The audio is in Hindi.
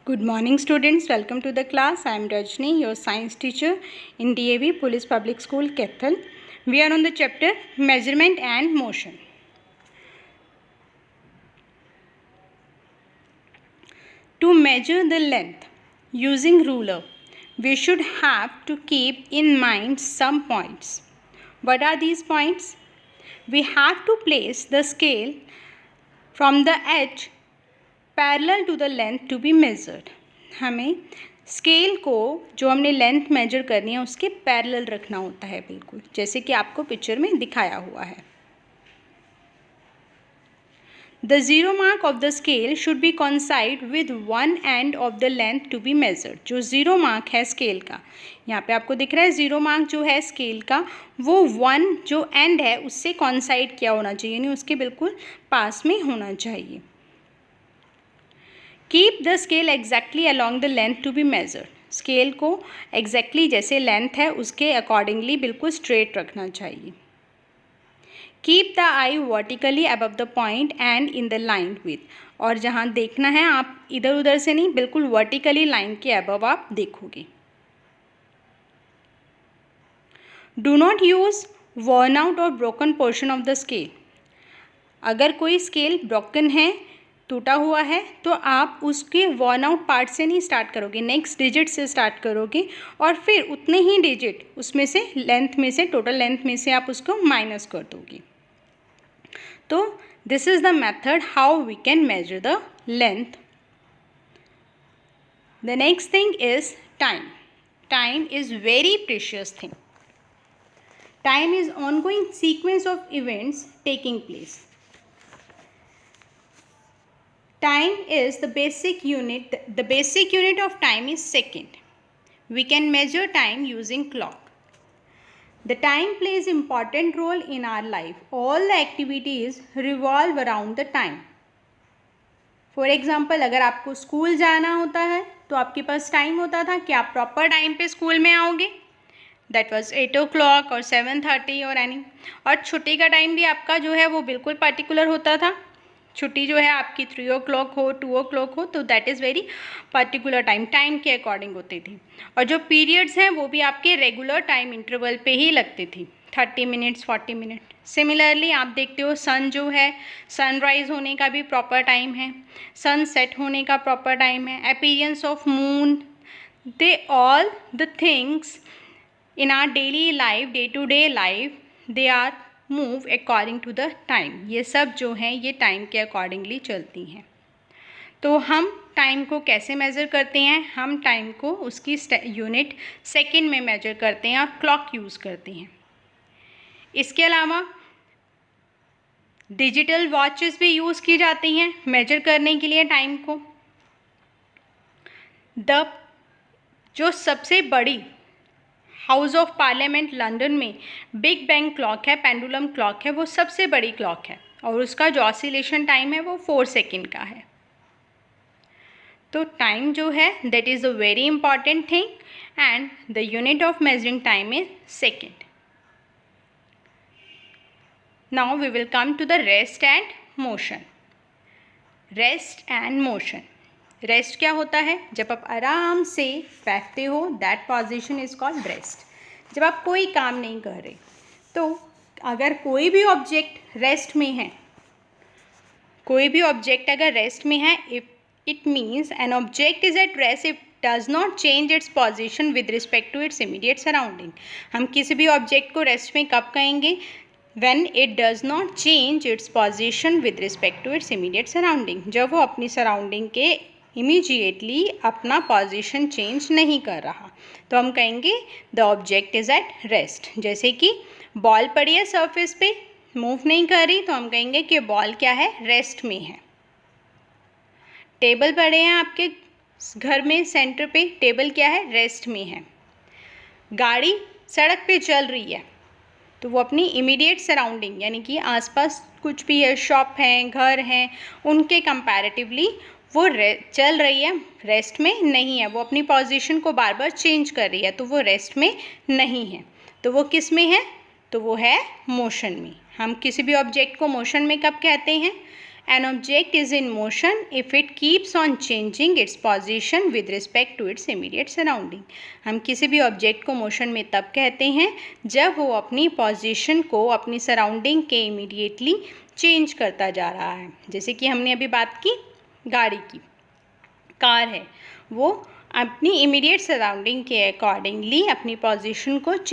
Good morning students, welcome to the class. I am Rajni, your science teacher in DAV Police Public School, Kethal. We are on the chapter Measurement and Motion. To measure the length using ruler, we should have to keep in mind some points. What are these points? We have to place the scale from the edge parallel to the length to be measured. हमें स्केल को जो हमने लेंथ मेजर करनी है उसके पैरेलल रखना होता है, बिल्कुल जैसे कि आपको पिक्चर में दिखाया हुआ है. The zero mark of the scale should be coincide with one end of the length to be measured. जो ज़ीरो मार्क है स्केल का, यहाँ पे आपको दिख रहा है ज़ीरो मार्क जो है स्केल का, वो वन जो एंड है उससे कॉन्साइड किया होना चाहिए, यानी उसके बिल्कुल पास में होना चाहिए. Keep the scale exactly along the length to be measured. Scale को एग्जैक्टली जैसे लेंथ है उसके अकॉर्डिंगली बिल्कुल स्ट्रेट रखना चाहिए. Keep the eye vertically above the point and in the line with. और जहाँ देखना है आप इधर उधर से नहीं, बिल्कुल वर्टिकली लाइन के अबव आप देखोगे. Do not use worn out और broken portion of the scale. अगर कोई स्केल ब्रोकन है, टूटा हुआ है, तो आप उसके वर्न आउट पार्ट से नहीं स्टार्ट करोगे, नेक्स्ट डिजिट से स्टार्ट करोगे और फिर उतने ही डिजिट उसमें से लेंथ में से, टोटल लेंथ में से आप उसको माइनस कर दोगे. तो this is the method how we can measure the length. The next thing is time. Time is very precious thing. Time is ongoing sequence of events taking place. Time is the basic unit. The basic unit of time is second. We can measure time using clock. The time plays important role in our life. All the activities revolve around the time. For example, अगर आपको स्कूल जाना होता है तो आपके पास टाइम होता था कि आप प्रॉपर टाइम पे स्कूल में आओगे. That was 8 o'clock और 7:30 और एनी. और छुट्टी का टाइम भी आपका जो है वो बिल्कुल पर्टिकुलर होता था. छुट्टी जो है आपकी 3 o'clock हो, 2 o'clock हो, तो that is very particular time, time के अकॉर्डिंग होती थी. और जो पीरियड्स हैं वो भी आपके रेगुलर टाइम इंटरवल पे ही लगती थी, 30 मिनट्स 40 मिनट. सिमिलरली आप देखते हो सन जो है, सनराइज होने का भी प्रॉपर टाइम है, सन सेट होने का प्रॉपर टाइम है, appearance of moon, they all the things in our daily life, day to day life, they are move according to the time. ये सब जो हैं ये टाइम के अकॉर्डिंगली चलती हैं. तो हम टाइम को कैसे मेज़र करते हैं? हम टाइम को उसकी यूनिट सेकंड में मेजर करते हैं और क्लॉक यूज़ करते हैं. इसके अलावा डिजिटल वॉचेस भी यूज़ की जाती हैं मेजर करने के लिए टाइम को. जो सबसे बड़ी हाउस ऑफ पार्लियामेंट लंदन में बिग बैंग क्लॉक है, पेंडुलम क्लॉक है, वो सबसे बड़ी क्लॉक है और उसका जो ऑसिलेशन टाइम है वो 4 सेकेंड का है. तो टाइम जो है that is a very important thing and the unit of measuring time is second. Now we will come to the rest and motion. Rest and motion. Rest क्या होता है? जब आप आराम से बैठते हो, that position is called rest. जब आप कोई काम नहीं कर रहे, तो अगर कोई भी ऑब्जेक्ट रेस्ट में है, कोई भी ऑब्जेक्ट अगर रेस्ट में है, if it means an object is at rest if does not change its position with respect to its immediate surrounding. हम किसी भी ऑब्जेक्ट को रेस्ट में कब कहेंगे? when it does not change its position with respect to its immediate surrounding. जब वो अपनी सराउंडिंग के इमीजिएटली अपना पोजीशन चेंज नहीं कर रहा, तो हम कहेंगे the object is at rest. जैसे कि बॉल पड़ी है सरफेस पे, मूव नहीं कर रही, तो हम कहेंगे कि बॉल क्या है? रेस्ट में है. टेबल पड़े हैं आपके घर में सेंटर पे, टेबल क्या है? रेस्ट में है. गाड़ी सड़क पे चल रही है, तो वो अपनी इमीडिएट सराउंडिंग यानी कि आसपास कुछ भी है, शॉप हैं, घर हैं, उनके कंपैरेटिवली वो चल रही है, रेस्ट में नहीं है. वो अपनी पोजीशन को बार बार चेंज कर रही है, तो वो रेस्ट में नहीं है. तो वो किस में है? तो वो है मोशन में. हम किसी भी ऑब्जेक्ट को मोशन में कब कहते हैं? An object is in motion if it keeps on changing its position with respect to its immediate surrounding. हम किसी भी ऑब्जेक्ट को मोशन में तब कहते हैं जब वो अपनी पोजीशन को अपनी सराउंडिंग के इमीडिएटली चेंज करता जा रहा है. जैसे कि हमने अभी बात की गाड़ी की, कार है, वो अपनी इमीडिएट सराउंडिंग के अकॉर्डिंगली अपनी पोजीशन को